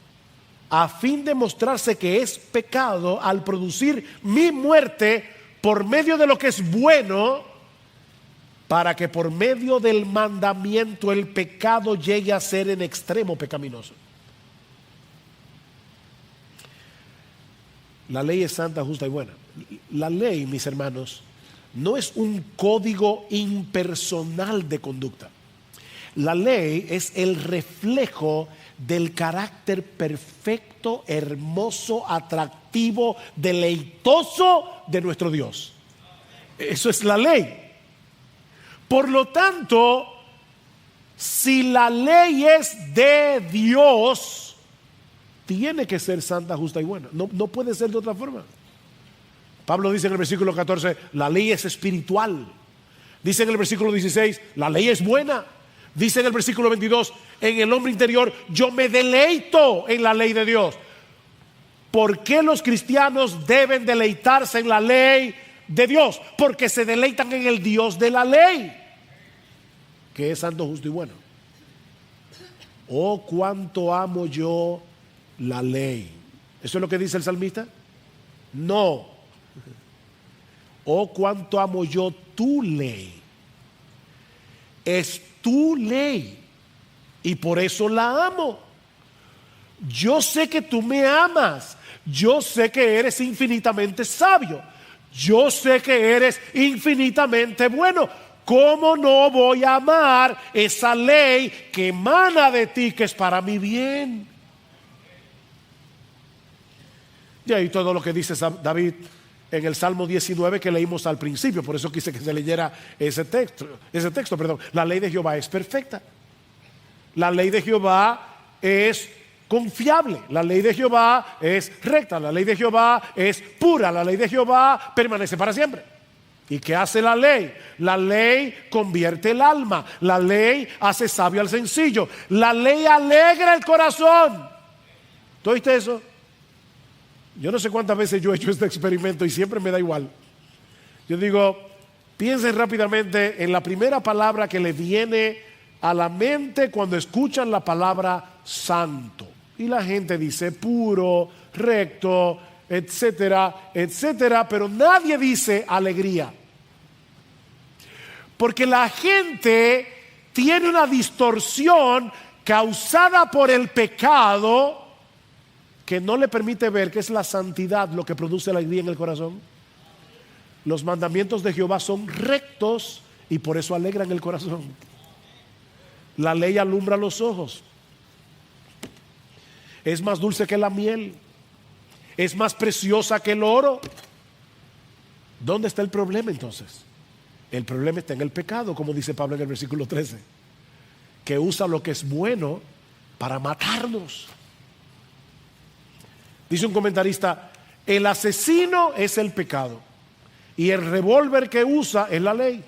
a fin de mostrarse que es pecado al producir mi muerte por medio de lo que es bueno, para que por medio del mandamiento el pecado llegue a ser en extremo pecaminoso. La ley es santa, justa y buena. La ley, mis hermanos, no es un código impersonal de conducta. La ley es el reflejo del carácter perfecto, hermoso, atractivo, deleitoso de nuestro Dios. Eso es la ley. Por lo tanto, si la ley es de Dios, tiene que ser santa, justa y buena. No puede ser de otra forma. Pablo dice en el versículo 14, la ley es espiritual. Dice en el versículo 16, la ley es buena. Dice en el versículo 22, en el hombre interior yo me deleito en la ley de Dios. ¿Por qué los cristianos deben deleitarse en la ley de Dios? Porque se deleitan en el Dios de la ley, que es santo, justo y bueno. Oh, cuánto amo yo la ley. ¿Eso es lo que dice el salmista? No. Oh, cuánto amo yo tu ley. Es tu ley y por eso la amo. Yo sé que tú me amas. Yo sé que eres infinitamente sabio. Yo sé que eres infinitamente bueno. ¿Cómo no voy a amar esa ley que emana de ti, que es para mi bien? Y ahí todo lo que dice David en el Salmo 19 que leímos al principio. Por eso quise que se leyera ese texto. La ley de Jehová es perfecta. La ley de Jehová es confiable. La ley de Jehová es recta. La ley de Jehová es pura. La ley de Jehová permanece para siempre. ¿Y qué hace la ley? La ley convierte el alma. La ley hace sabio al sencillo. La ley alegra el corazón. ¿Tú oíste eso? Yo no sé cuántas veces yo he hecho este experimento y siempre me da igual. Yo digo, piensen rápidamente en la primera palabra que le viene a la mente cuando escuchan la palabra santo. Y la gente dice puro, recto, etcétera, etcétera, pero nadie dice alegría. Porque la gente tiene una distorsión causada por el pecado que no le permite ver que es la santidad lo que produce alegría en el corazón. Los mandamientos de Jehová son rectos y por eso alegran el corazón. La ley alumbra los ojos. Es más dulce que la miel. Es más preciosa que el oro. ¿Dónde está el problema entonces? El problema está en el pecado, como dice Pablo en el versículo 13, que usa lo que es bueno para matarnos. Dice un comentarista, el asesino es el pecado y el revólver que usa es la ley,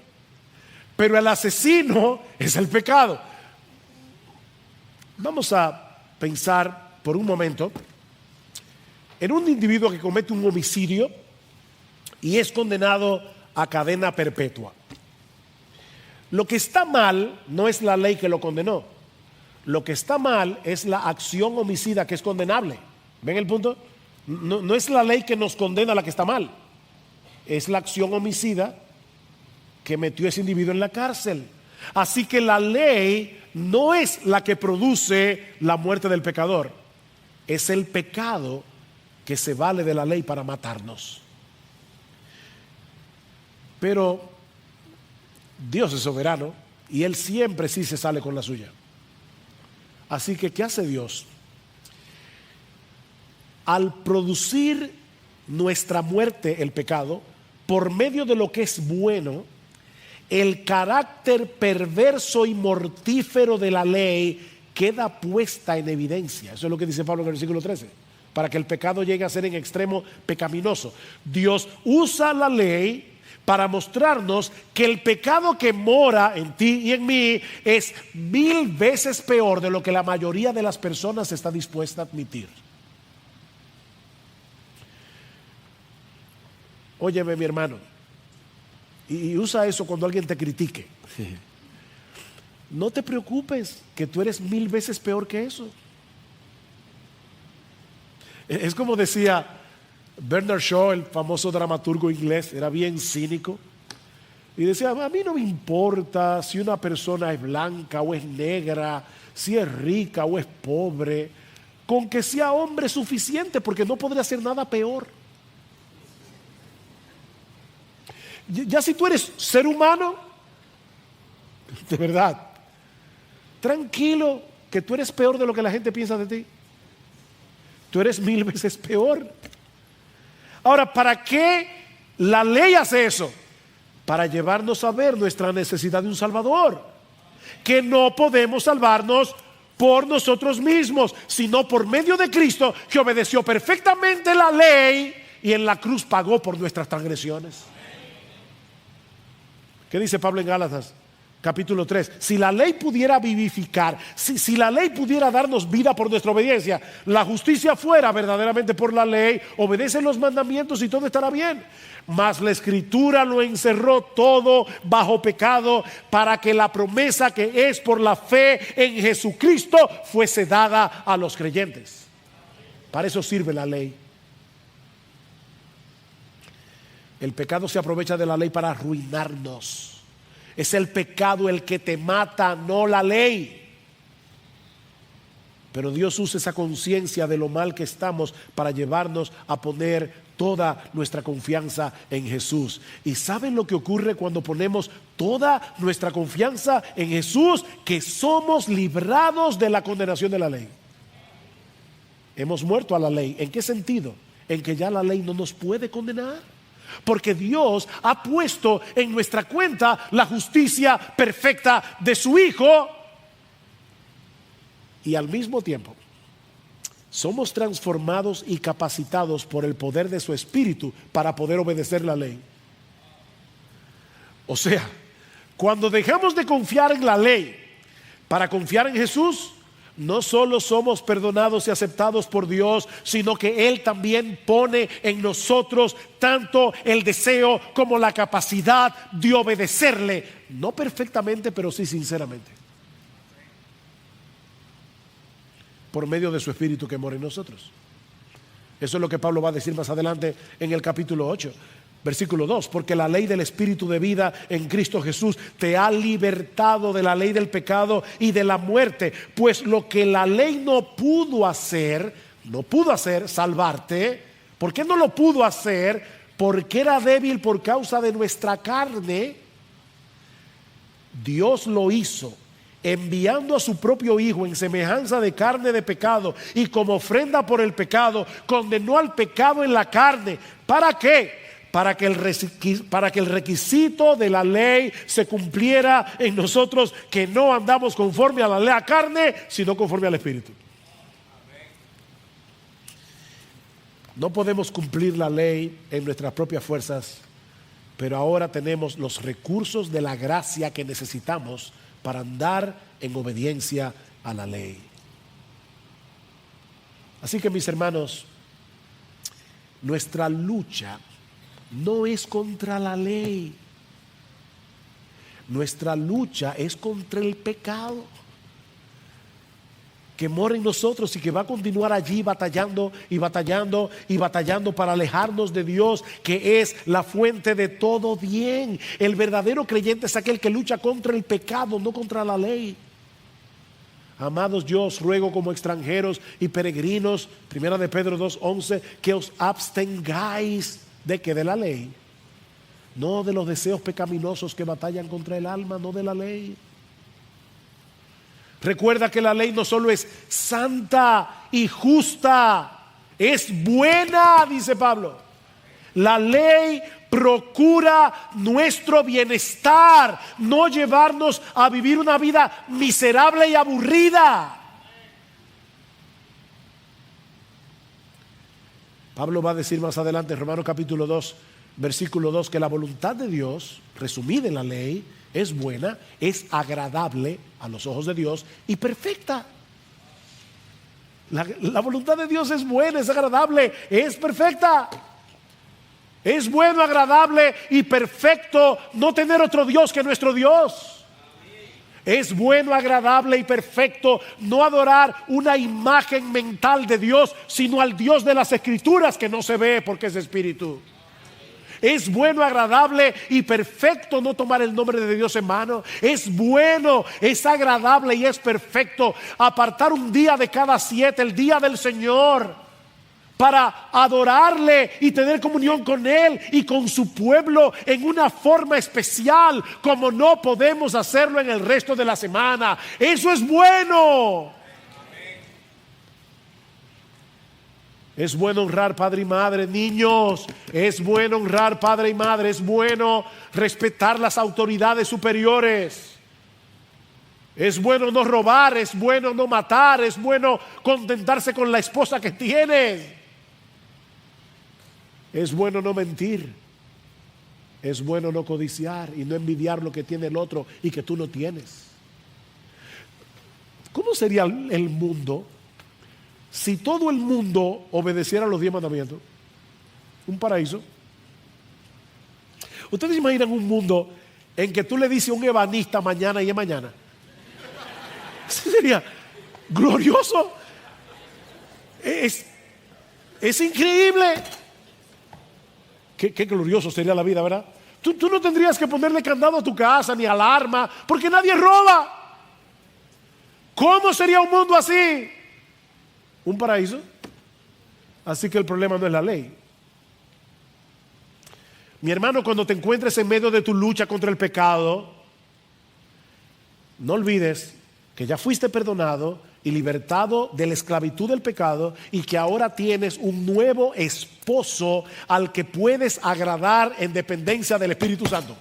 pero el asesino es el pecado. Vamos a pensar por un momento en un individuo que comete un homicidio y es condenado a cadena perpetua. Lo que está mal no es la ley que lo condenó. Lo que está mal es la acción homicida que es condenable. ¿Ven el punto? No es la ley que nos condena la que está mal. Es la acción homicida que metió a ese individuo en la cárcel. Así que la ley no es la que produce la muerte del pecador. Es el pecado que se vale de la ley para matarnos. Pero Dios es soberano y Él siempre sí se sale con la suya. Así que, ¿qué hace Dios? Al producir nuestra muerte, el pecado, por medio de lo que es bueno, el carácter perverso y mortífero de la ley queda puesta en evidencia. Eso es lo que dice Pablo en el versículo 13. Para que el pecado llegue a ser en extremo pecaminoso. Dios usa la ley para mostrarnos que el pecado que mora en ti y en mí es 1000 veces peor de lo que la mayoría de las personas está dispuesta a admitir. Óyeme, mi hermano, y usa eso cuando alguien te critique. No te preocupes, que tú eres 1000 veces peor que eso. Es como decía Bernard Shaw, el famoso dramaturgo inglés, era bien cínico y decía, a mí no me importa si una persona es blanca o es negra, si es rica o es pobre, con que sea hombre suficiente, porque no podría hacer nada peor. Ya si tú eres ser humano, de verdad, tranquilo, que tú eres peor de lo que la gente piensa de ti. Tú eres 1000 veces peor. Ahora, ¿para qué la ley hace eso? Para llevarnos a ver nuestra necesidad de un Salvador. Que no podemos salvarnos por nosotros mismos, sino por medio de Cristo, que obedeció perfectamente la ley y en la cruz pagó por nuestras transgresiones. ¿Qué dice Pablo en Gálatas? Capítulo 3, si la ley pudiera vivificar, si la ley pudiera darnos vida por nuestra obediencia, la justicia fuera verdaderamente por la ley, obedecen los mandamientos y todo estará bien. Mas la Escritura lo encerró todo bajo pecado, para que la promesa que es por la fe en Jesucristo fuese dada a los creyentes. Para eso sirve la ley. El pecado se aprovecha de la ley para arruinarnos. Es el pecado el que te mata, no la ley. Pero Dios usa esa conciencia de lo mal que estamos para llevarnos a poner toda nuestra confianza en Jesús. ¿Y saben lo que ocurre cuando ponemos toda nuestra confianza en Jesús? Que somos librados de la condenación de la ley. Hemos muerto a la ley. ¿En qué sentido? En que ya la ley no nos puede condenar. porque Dios ha puesto en nuestra cuenta la justicia perfecta de su Hijo, y al mismo tiempo somos transformados y capacitados por el poder de su Espíritu para poder obedecer la ley. O sea, cuando dejamos de confiar en la ley para confiar en Jesús, no solo somos perdonados y aceptados por Dios, sino que Él también pone en nosotros tanto el deseo como la capacidad de obedecerle, no perfectamente, pero sí sinceramente, por medio de su Espíritu que mora en nosotros. Eso es lo que Pablo va a decir más adelante en el capítulo 8. Versículo 2, porque la ley del Espíritu de vida en Cristo Jesús te ha libertado de la ley del pecado y de la muerte, pues lo que la ley no pudo hacer, salvarte. ¿Por qué no lo pudo hacer? Porque era débil por causa de nuestra carne. Dios lo hizo, enviando a su propio Hijo en semejanza de carne de pecado, y como ofrenda por el pecado, condenó al pecado en la carne. ¿Para qué? Para que el requisito de la ley se cumpliera en nosotros, que no andamos conforme a la ley, a carne, sino conforme al Espíritu. No podemos cumplir la ley en nuestras propias fuerzas, pero ahora tenemos los recursos de la gracia que necesitamos para andar en obediencia a la ley. Así que, mis hermanos, nuestra lucha no es contra la ley. Nuestra lucha es contra el pecado que mora en nosotros y que va a continuar allí batallando y batallando y batallando para alejarnos de Dios, que es la fuente de todo bien. El verdadero creyente es aquel que lucha contra el pecado, no contra la ley. Amados, yo os ruego como extranjeros y peregrinos, primera de Pedro 2:11, que os abstengáis de que de la ley, no de los deseos pecaminosos que batallan contra el alma, no de la ley. Recuerda que la ley no solo es santa y justa, es buena, dice Pablo. La ley procura nuestro bienestar, no llevarnos a vivir una vida miserable y aburrida. Pablo va a decir más adelante en Romanos capítulo 2, versículo 2, que la voluntad de Dios, resumida en la ley, es buena, es agradable a los ojos de Dios y perfecta. La voluntad de Dios es buena, es agradable, es perfecta. Es bueno, agradable y perfecto no tener otro Dios que nuestro Dios. Es bueno, agradable y perfecto no adorar una imagen mental de Dios, sino al Dios de las Escrituras, que no se ve porque es espíritu. Es bueno, agradable y perfecto no tomar el nombre de Dios en vano. Es bueno, es agradable y es perfecto apartar un día de cada 7, el día del Señor, para adorarle y tener comunión con Él y con su pueblo en una forma especial, como no podemos hacerlo en el resto de la semana. Eso es bueno. Es bueno honrar padre y madre, niños. Es bueno honrar padre y madre. Es bueno respetar las autoridades superiores. Es bueno no robar, es bueno no matar, es bueno contentarse con la esposa que tienes. Es bueno no mentir. Es bueno no codiciar y no envidiar lo que tiene el otro y que tú no tienes. ¿Cómo sería el mundo si todo el mundo obedeciera los 10 mandamientos? Un paraíso. ¿Ustedes imaginan un mundo en que tú le dices a un ebanista mañana y es mañana? Eso sería glorioso. Es increíble. Qué glorioso sería la vida, ¿verdad? Tú no tendrías que ponerle candado a tu casa ni alarma, porque nadie roba. ¿Cómo sería un mundo así? Un paraíso. Así que el problema no es la ley. Mi hermano, cuando te encuentres en medio de tu lucha contra el pecado, no olvides que ya fuiste perdonado, y libertado de la esclavitud del pecado, y que ahora tienes un nuevo esposo al que puedes agradar en dependencia del Espíritu Santo.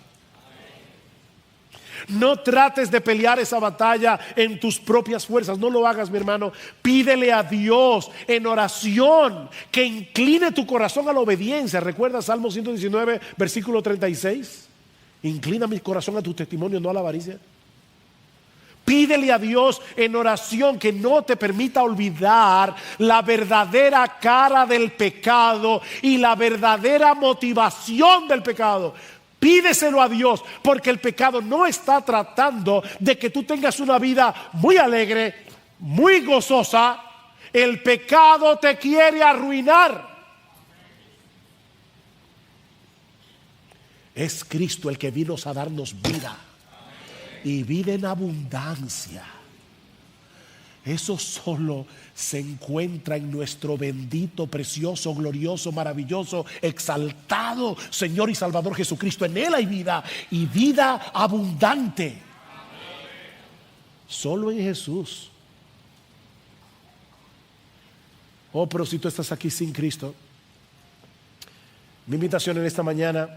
No trates de pelear esa batalla en tus propias fuerzas. No lo hagas, mi hermano. Pídele a Dios en oración que incline tu corazón a la obediencia. ¿Recuerdas Salmo 119, versículo 36? Inclina mi corazón a tu testimonio, no a la avaricia. Pídele a Dios en oración que no te permita olvidar la verdadera cara del pecado y la verdadera motivación del pecado. Pídeselo a Dios, porque el pecado no está tratando de que tú tengas una vida muy alegre, muy gozosa. El pecado te quiere arruinar. Es Cristo el que vino a darnos vida, y vida en abundancia. Eso solo se encuentra en nuestro bendito, precioso, glorioso, maravilloso, exaltado Señor y Salvador Jesucristo. En Él hay vida, y vida abundante. Solo en Jesús. Oh, pero si tú estás aquí sin Cristo, mi invitación en esta mañana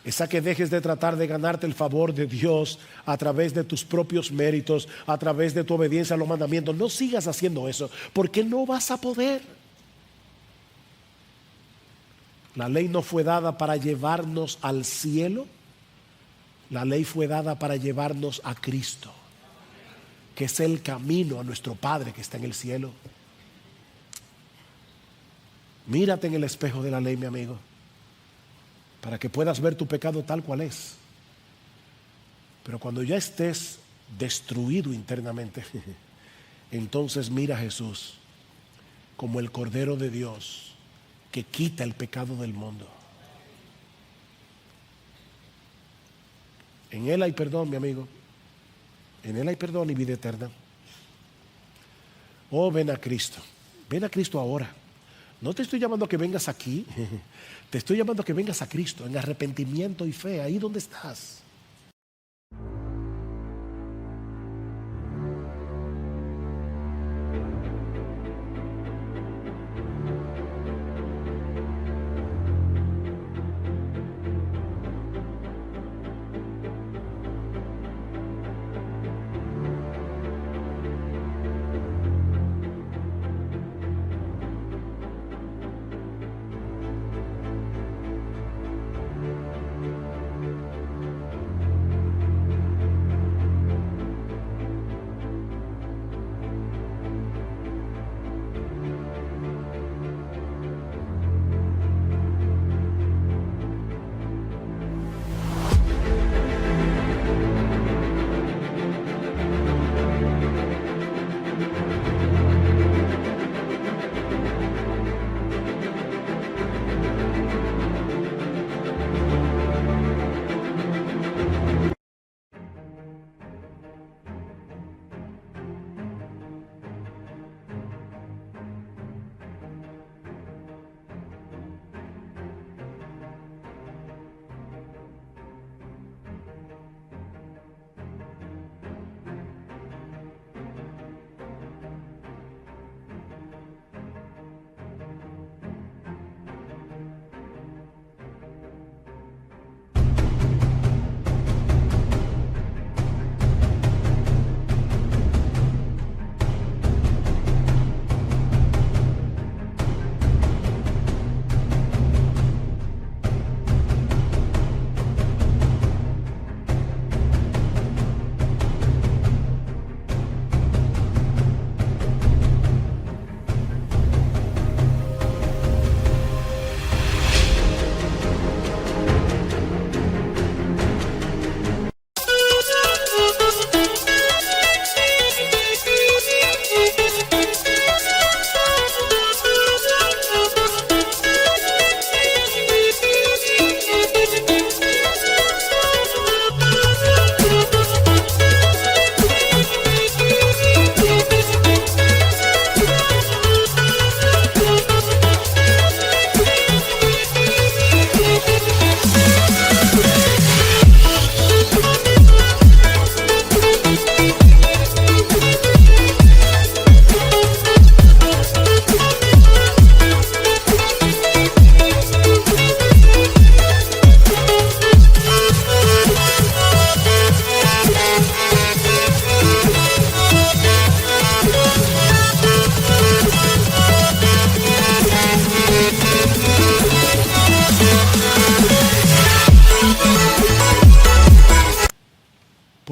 es a que dejes de tratar de ganarte el favor de Dios a través de tus propios méritos, a través de tu obediencia a los mandamientos. No sigas haciendo eso, porque no vas a poder. La ley no fue dada para llevarnos al cielo. La ley fue dada para llevarnos a Cristo, que es el camino a nuestro Padre que está en el cielo. Mírate en el espejo de la ley, mi amigo, para que puedas ver tu pecado tal cual es. Pero cuando ya estés destruido internamente, entonces mira a Jesús como el Cordero de Dios que quita el pecado del mundo. En Él hay perdón, mi amigo. En Él hay perdón y vida eterna. Oh, ven a Cristo. Ven a Cristo ahora. No te estoy llamando a que vengas aquí. Te estoy llamando a que vengas a Cristo en arrepentimiento y fe, ahí donde estás.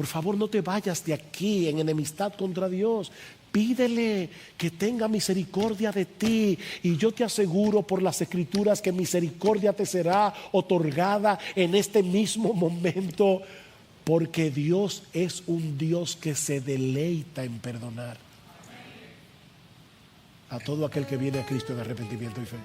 favor, no te vayas de aquí en enemistad contra Dios. Pídele que tenga misericordia de ti, y yo te aseguro por las Escrituras que misericordia te será otorgada en este mismo momento, porque Dios es un Dios que se deleita en perdonar a todo aquel que viene a Cristo en arrepentimiento y fe.